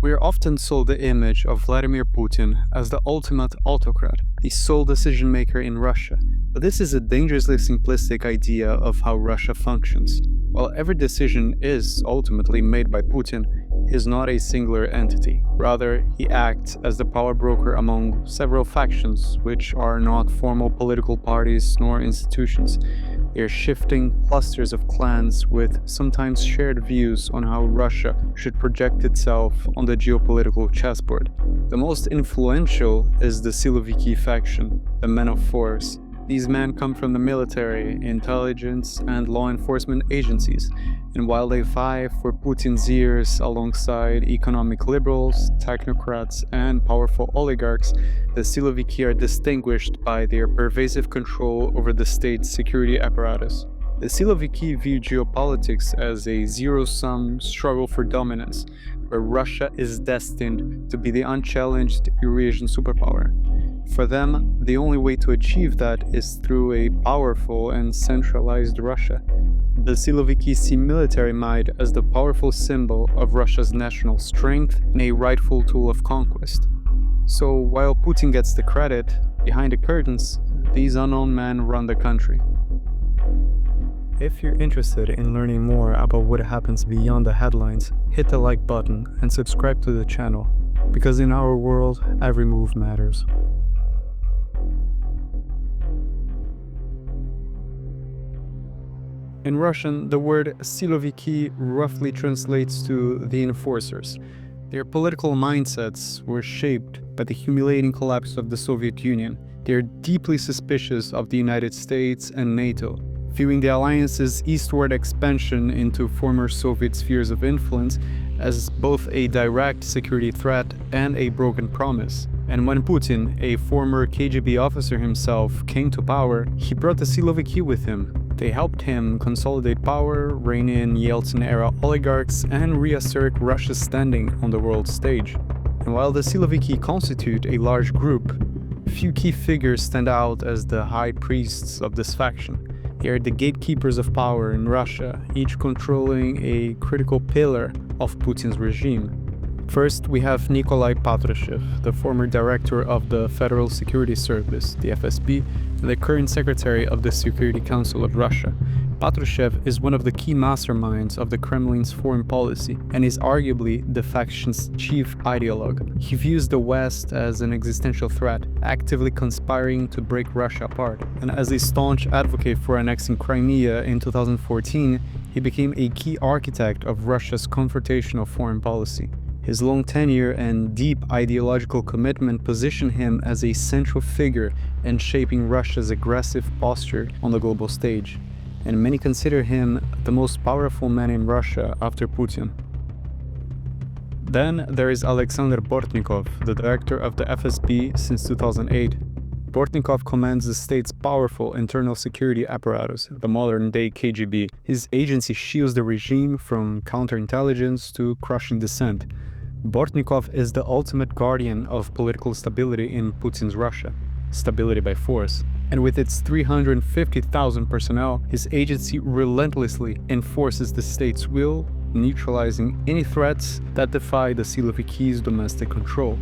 We are often sold the image of Vladimir Putin as the ultimate autocrat, the sole decision maker in Russia, but this is a dangerously simplistic idea of how Russia functions. While every decision is ultimately made by Putin, he is not a singular entity. Rather, he acts as the power broker among several factions, which are not formal political parties nor institutions. They are shifting clusters of clans with sometimes shared views on how Russia should project itself on the geopolitical chessboard. The most influential is the Siloviki faction, the Men of Force. These men come from the military, intelligence, and law enforcement agencies, and while they vie for Putin's ears alongside economic liberals, technocrats, and powerful oligarchs, the Siloviki are distinguished by their pervasive control over the state's security apparatus. The Siloviki view geopolitics as a zero-sum struggle for dominance, where Russia is destined to be the unchallenged Eurasian superpower. For them, the only way to achieve that is through a powerful and centralized Russia. The Siloviki see military might as the powerful symbol of Russia's national strength and a rightful tool of conquest. So while Putin gets the credit, behind the curtains, these unknown men run the country. If you're interested in learning more about what happens beyond the headlines, hit the like button and subscribe to the channel, because in our world, every move matters. In Russian, the word Siloviki roughly translates to the enforcers. Their political mindsets were shaped by the humiliating collapse of the Soviet Union. They are deeply suspicious of the United States and NATO, viewing the alliance's eastward expansion into former Soviet spheres of influence as both a direct security threat and a broken promise. And when Putin, a former KGB officer himself, came to power, he brought the Siloviki with him. They helped him consolidate power, rein in Yeltsin-era oligarchs, and reassert Russia's standing on the world stage. And while the Siloviki constitute a large group, few key figures stand out as the high priests of this faction. They are the gatekeepers of power in Russia, each controlling a critical pillar of Putin's regime. First, we have Nikolai Patrushev, the former director of the Federal Security Service, the FSB, and the current secretary of the Security Council of Russia. Patrushev is one of the key masterminds of the Kremlin's foreign policy and is arguably the faction's chief ideologue. He views the West as an existential threat, actively conspiring to break Russia apart. And as a staunch advocate for annexing Crimea in 2014, he became a key architect of Russia's confrontational foreign policy. His long tenure and deep ideological commitment position him as a central figure in shaping Russia's aggressive posture on the global stage, and many consider him the most powerful man in Russia after Putin. Then there is Alexander Bortnikov, the director of the FSB since 2008. Bortnikov commands the state's powerful internal security apparatus, the modern-day KGB. His agency shields the regime from counterintelligence to crushing dissent. Bortnikov is the ultimate guardian of political stability in Putin's Russia, stability by force. And with its 350,000 personnel, his agency relentlessly enforces the state's will, neutralizing any threats that defy the Siloviki's domestic control.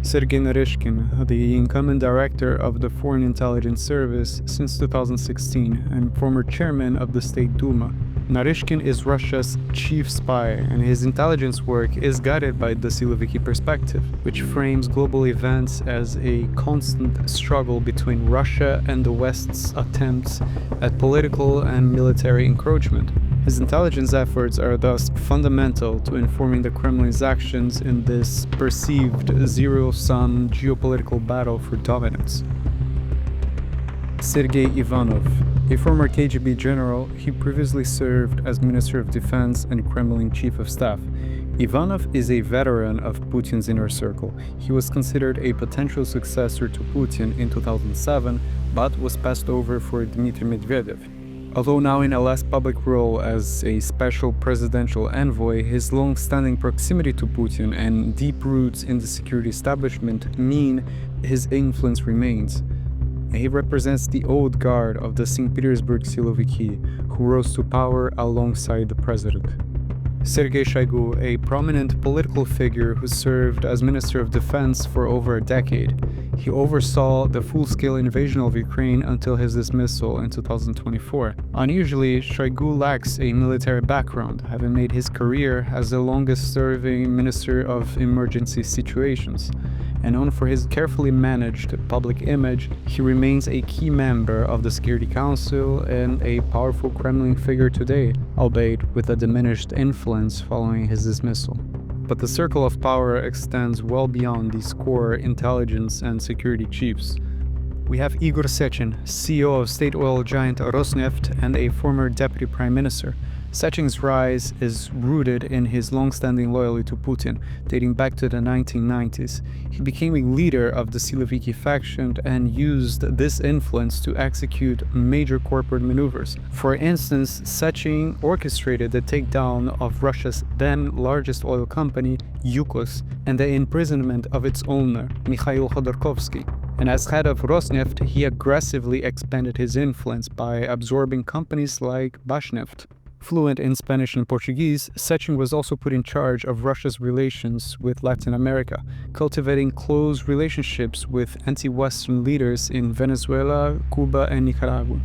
Sergei Naryshkin, the incumbent director of the Foreign Intelligence Service since 2016 and former chairman of the State Duma. Naryshkin is Russia's chief spy, and his intelligence work is guided by the Siloviki perspective, which frames global events as a constant struggle between Russia and the West's attempts at political and military encroachment. His intelligence efforts are thus fundamental to informing the Kremlin's actions in this perceived zero-sum geopolitical battle for dominance. Sergei Ivanov, a former KGB general, he previously served as Minister of Defense and Kremlin Chief of Staff. Ivanov is a veteran of Putin's inner circle. He was considered a potential successor to Putin in 2007, but was passed over for Dmitry Medvedev. Although now in a less public role as a special presidential envoy, his long-standing proximity to Putin and deep roots in the security establishment mean his influence remains. He represents the old guard of the St. Petersburg Siloviki, who rose to power alongside the president. Sergei Shoigu, a prominent political figure who served as Minister of Defense for over a decade. He oversaw the full-scale invasion of Ukraine until his dismissal in 2024. Unusually, Shoigu lacks a military background, having made his career as the longest-serving Minister of Emergency Situations. And known for his carefully managed public image, he remains a key member of the Security Council and a powerful Kremlin figure today, albeit with a diminished influence following his dismissal. But the circle of power extends well beyond these core intelligence and security chiefs. We have Igor Sechin, CEO of state oil giant Rosneft and a former deputy prime minister. Sechin's rise is rooted in his long-standing loyalty to Putin, dating back to the 1990s. He became a leader of the Siloviki faction and used this influence to execute major corporate maneuvers. For instance, Sechin orchestrated the takedown of Russia's then largest oil company, Yukos, and the imprisonment of its owner, Mikhail Zygar. And as head of Rosneft, he aggressively expanded his influence by absorbing companies like Bashneft. Fluent in Spanish and Portuguese, Sechin was also put in charge of Russia's relations with Latin America, cultivating close relationships with anti-Western leaders in Venezuela, Cuba, and Nicaragua.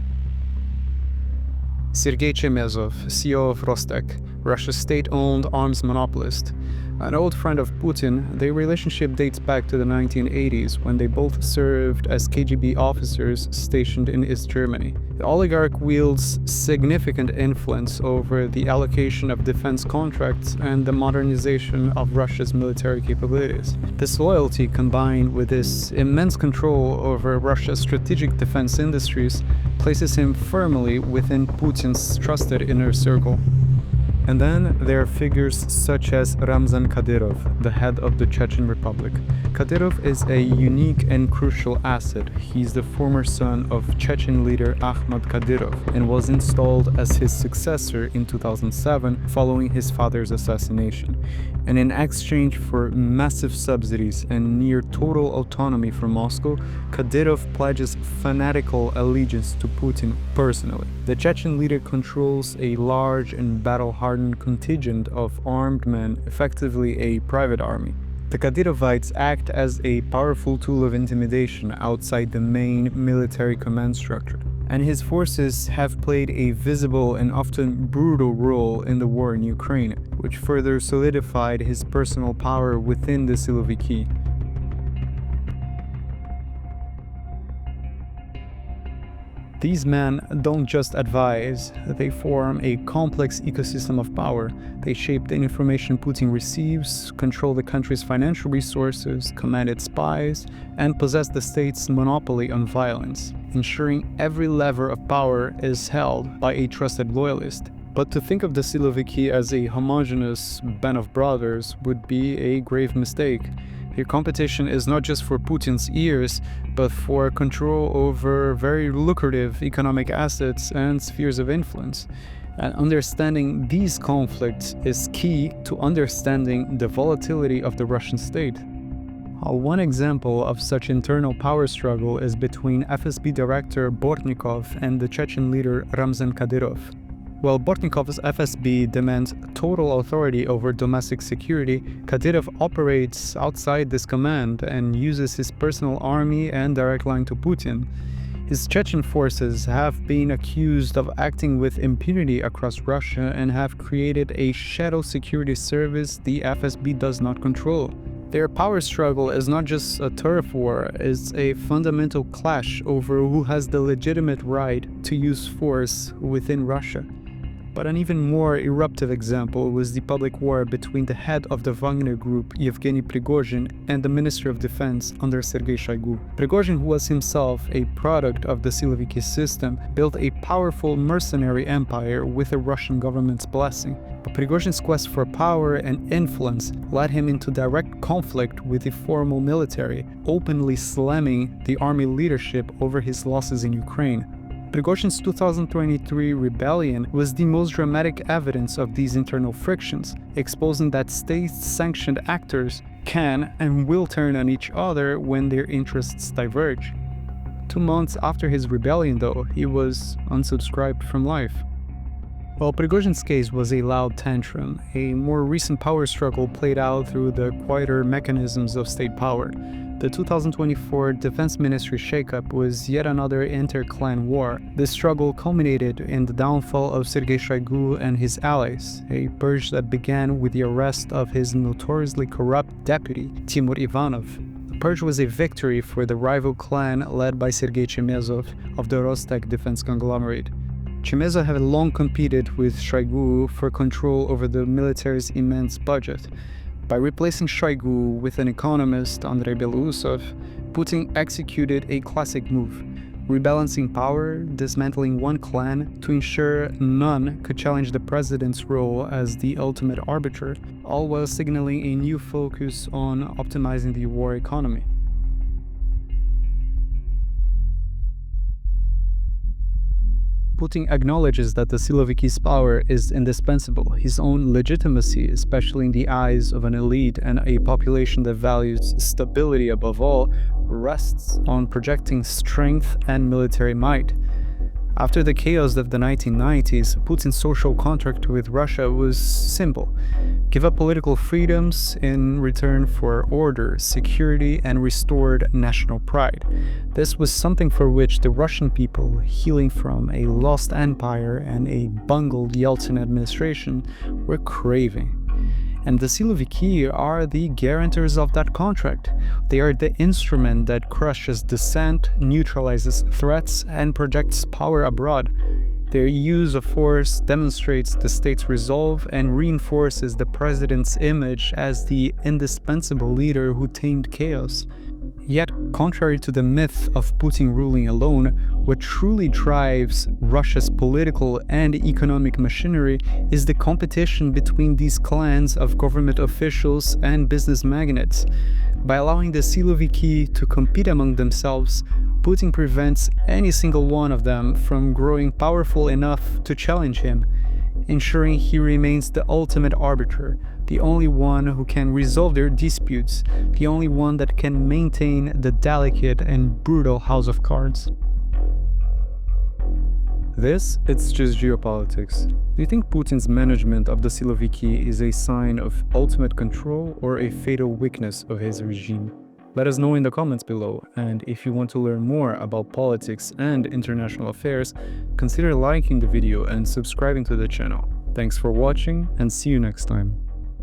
Sergei Chemezov, CEO of Rostec, Russia's state-owned arms monopolist. An old friend of Putin, their relationship dates back to the 1980s when they both served as KGB officers stationed in East Germany. The oligarch wields significant influence over the allocation of defense contracts and the modernization of Russia's military capabilities. This loyalty, combined with his immense control over Russia's strategic defense industries, places him firmly within Putin's trusted inner circle. And then there are figures such as Ramzan Kadyrov, the head of the Chechen Republic. Kadyrov is a unique and crucial asset. He's the former son of Chechen leader Ahmad Kadyrov and was installed as his successor in 2007 following his father's assassination. And in exchange for massive subsidies and near total autonomy from Moscow, Kadyrov pledges fanatical allegiance to Putin personally. The Chechen leader controls a large and battle-hardened contingent of armed men, effectively a private army. The Kadyrovites act as a powerful tool of intimidation outside the main military command structure, and his forces have played a visible and often brutal role in the war in Ukraine, which further solidified his personal power within the Siloviki. These men don't just advise, they form a complex ecosystem of power. They shape the information Putin receives, control the country's financial resources, command its spies, and possess the state's monopoly on violence, ensuring every lever of power is held by a trusted loyalist. But to think of the Siloviki as a homogeneous band of brothers would be a grave mistake. Their competition is not just for Putin's ears, but for control over very lucrative economic assets and spheres of influence. And understanding these conflicts is key to understanding the volatility of the Russian state. One example of such internal power struggle is between FSB director Bortnikov and the Chechen leader Ramzan Kadyrov. While Bortnikov's FSB demands total authority over domestic security, Kadyrov operates outside this command and uses his personal army and direct line to Putin. His Chechen forces have been accused of acting with impunity across Russia and have created a shadow security service the FSB does not control. Their power struggle is not just a turf war, it's a fundamental clash over who has the legitimate right to use force within Russia. But an even more eruptive example was the public war between the head of the Wagner group, Yevgeny Prigozhin, and the Minister of Defense under Sergei Shoigu. Prigozhin, who was himself a product of the Siloviki system, built a powerful mercenary empire with the Russian government's blessing. But Prigozhin's quest for power and influence led him into direct conflict with the formal military, openly slamming the army leadership over his losses in Ukraine. Prigozhin's 2023 rebellion was the most dramatic evidence of these internal frictions, exposing that state-sanctioned actors can and will turn on each other when their interests diverge. 2 months after his rebellion, though, he was unsubscribed from life. While Prigozhin's case was a loud tantrum, a more recent power struggle played out through the quieter mechanisms of state power. The 2024 Defense Ministry shakeup was yet another inter-clan war. This struggle culminated in the downfall of Sergei Shoigu and his allies, a purge that began with the arrest of his notoriously corrupt deputy, Timur Ivanov. The purge was a victory for the rival clan led by Sergei Chemezov of the Rostec defense conglomerate. Chemezov had long competed with Shoigu for control over the military's immense budget. By replacing Shoigu with an economist, Andrei Belousov, Putin executed a classic move, rebalancing power, dismantling one clan to ensure none could challenge the president's role as the ultimate arbiter, all while signaling a new focus on optimizing the war economy. Putin acknowledges that the Siloviki's power is indispensable. His own legitimacy, especially in the eyes of an elite and a population that values stability above all, rests on projecting strength and military might. After the chaos of the 1990s, Putin's social contract with Russia was simple: give up political freedoms in return for order, security, and restored national pride. This was something for which the Russian people, healing from a lost empire and a bungled Yeltsin administration, were craving. And the Siloviki are the guarantors of that contract. They are the instrument that crushes dissent, neutralizes threats, and projects power abroad. Their use of force demonstrates the state's resolve and reinforces the president's image as the indispensable leader who tamed chaos. Yet, contrary to the myth of Putin ruling alone, what truly drives Russia's political and economic machinery is the competition between these clans of government officials and business magnates. By allowing the Siloviki to compete among themselves, Putin prevents any single one of them from growing powerful enough to challenge him, ensuring he remains the ultimate arbiter, the only one who can resolve their disputes, the only one that can maintain the delicate and brutal house of cards. This, it's just geopolitics. Do you think Putin's management of the Siloviki is a sign of ultimate control or a fatal weakness of his regime? Let us know in the comments below, and if you want to learn more about politics and international affairs, consider liking the video and subscribing to the channel. Thanks for watching, and see you next time.